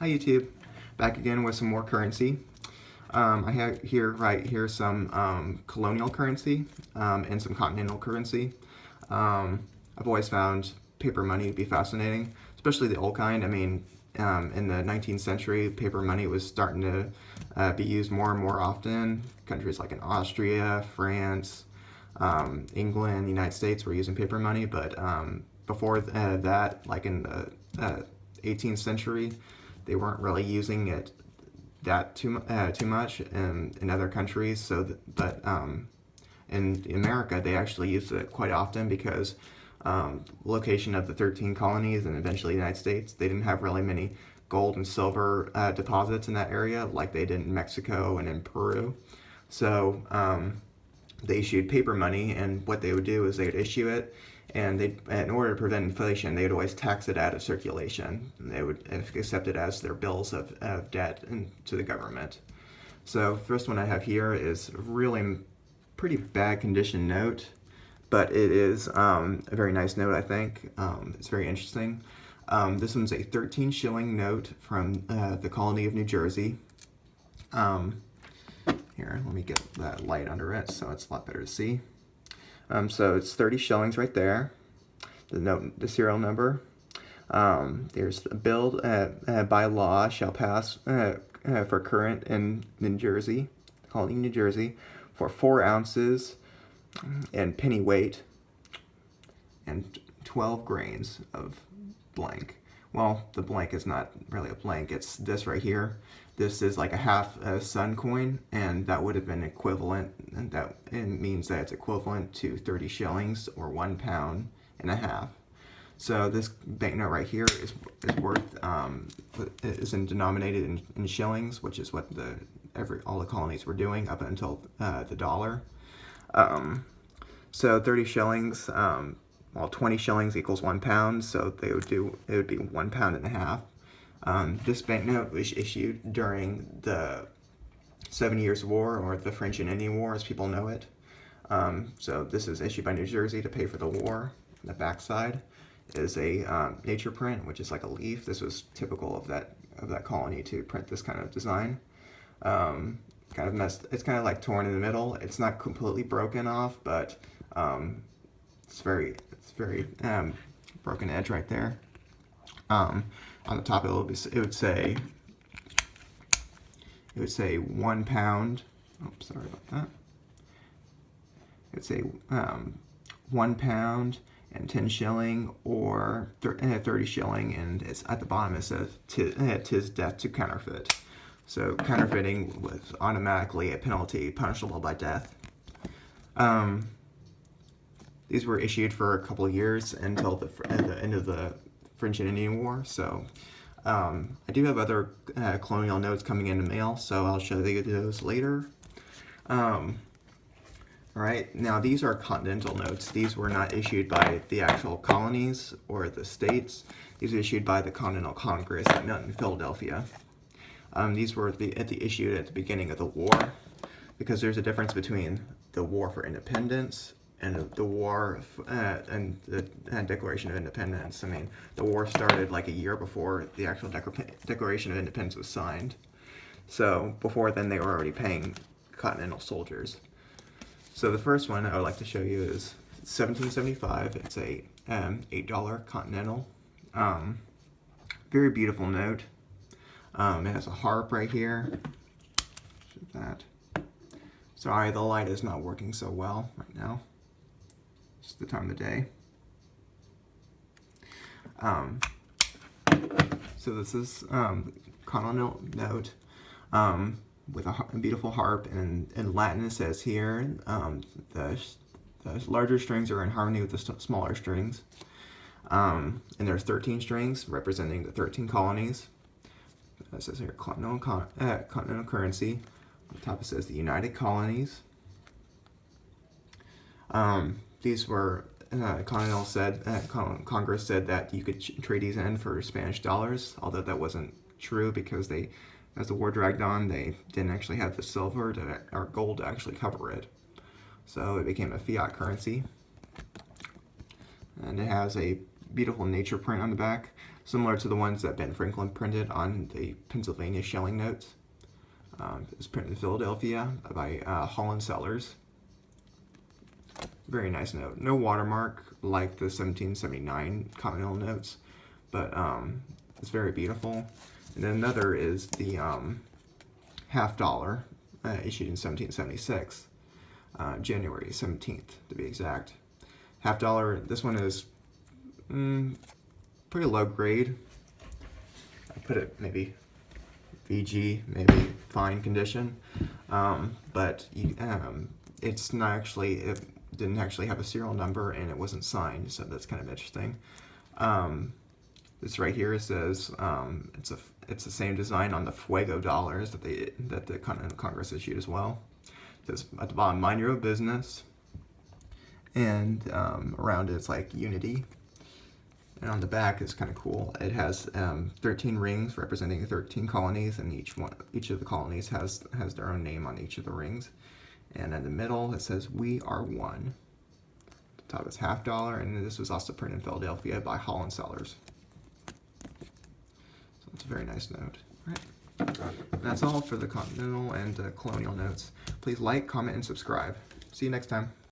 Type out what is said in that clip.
Hi YouTube, back again with some more currency. I have right here some colonial currency and some continental currency. I've always found paper money to be fascinating, especially the old kind. I mean, in the 19th century, paper money was starting to be used more and more often. Countries like in Austria, France, England, the United States were using paper money, but before that, like in the 18th century, they weren't really using it that too much in other countries. So, but in America, they actually used it quite often because location of the 13 colonies and eventually the United States, they didn't have really many gold and silver deposits in that area like they did in Mexico and in Peru. So they issued paper money, and what they would do is they would issue it, and they, in order to prevent inflation, they would always tax it out of circulation. And they would accept it as their bills of debt to the government. So first one I have here is a really pretty bad condition note, but it is a very nice note, I think. It's very interesting. This one's a 13 shilling note from the colony of New Jersey. Here, let me get that light under it so it's a lot better to see. So it's 30 shillings right there. The note, the serial number. There's a bill by law shall pass for current in New Jersey, colony New Jersey, for 4 ounces and penny weight and 12 grains of blank. Well, the blank is not really a blank, it's this right here. This is like a half sun coin, and that would have been equivalent, and that it means that it's equivalent to 30 shillings or 1 pound and a half. So this banknote right here is worth denominated in shillings, which is what all the colonies were doing up until the dollar. So 30 shillings, well, 20 shillings equals 1 pound, so it would be 1 pound and a half. This banknote was issued during the 7 Years' War, or the French and Indian War as people know it. So this is issued by New Jersey to pay for the war. The backside is a nature print, which is like a leaf. This was typical of that colony to print this kind of design. Kind of messed. It's kind of like torn in the middle. It's not completely broken off, but it's very broken edge right there. On the top, it would say 1 pound. Oh, sorry about that. It would say 1 pound and 10 shilling, or 30 shilling, and it's at the bottom it says tis death to counterfeit. So counterfeiting was automatically a penalty punishable by death. These were issued for a couple of years until the end of the French and Indian War. So I do have other colonial notes coming in the mail, so I'll show you those later. Alright, now these are Continental notes. These were not issued by the actual colonies or the states. These were issued by the Continental Congress in Philadelphia. These were issued at the beginning of the war, because there's a difference between the War for Independence and the war and the Declaration of Independence. I mean, the war started like a year before the actual Declaration of Independence was signed. So before then, they were already paying Continental soldiers. So the first one I would like to show you is 1775. It's a $8 Continental. Very beautiful note. It has a harp right here. That. Sorry, the light is not working so well right now. Just the time of day. So this is Colonial note with a beautiful harp, and in Latin it says here the larger strings are in harmony with the smaller strings. And there's 13 strings representing the 13 colonies. It says here Continental currency. On the top it says the United Colonies. These were, Colonial said, Congress said that you could trade these in for Spanish dollars, although that wasn't true because as the war dragged on, they didn't actually have the silver or gold to actually cover it. So it became a fiat currency. And it has a beautiful nature print on the back. similar to the ones that Ben Franklin printed on the Pennsylvania shelling notes. It was printed in Philadelphia by Holland Sellers. Very nice note. No watermark like the 1779 Continental notes, but it's very beautiful. And then another is the $50, issued in 1776, January 17th to be exact. $50, this one is pretty low grade. I put it maybe VG, maybe fine condition, but it's not actually, it didn't actually have a serial number and it wasn't signed, so that's kind of interesting. This right here says it's the same design on the Fuego dollars that the Continental Congress issued as well. It says at the bottom, mind your own business, and around it, it's like unity. And on the back is kind of cool. It has 13 rings representing 13 colonies, and each of the colonies has their own name on each of the rings. And in the middle, it says "We are one." The top is $50, and this was also printed in Philadelphia by Holland Sellers. So it's a very nice note. All right. And that's all for the Continental and Colonial notes. Please like, comment, and subscribe. See you next time.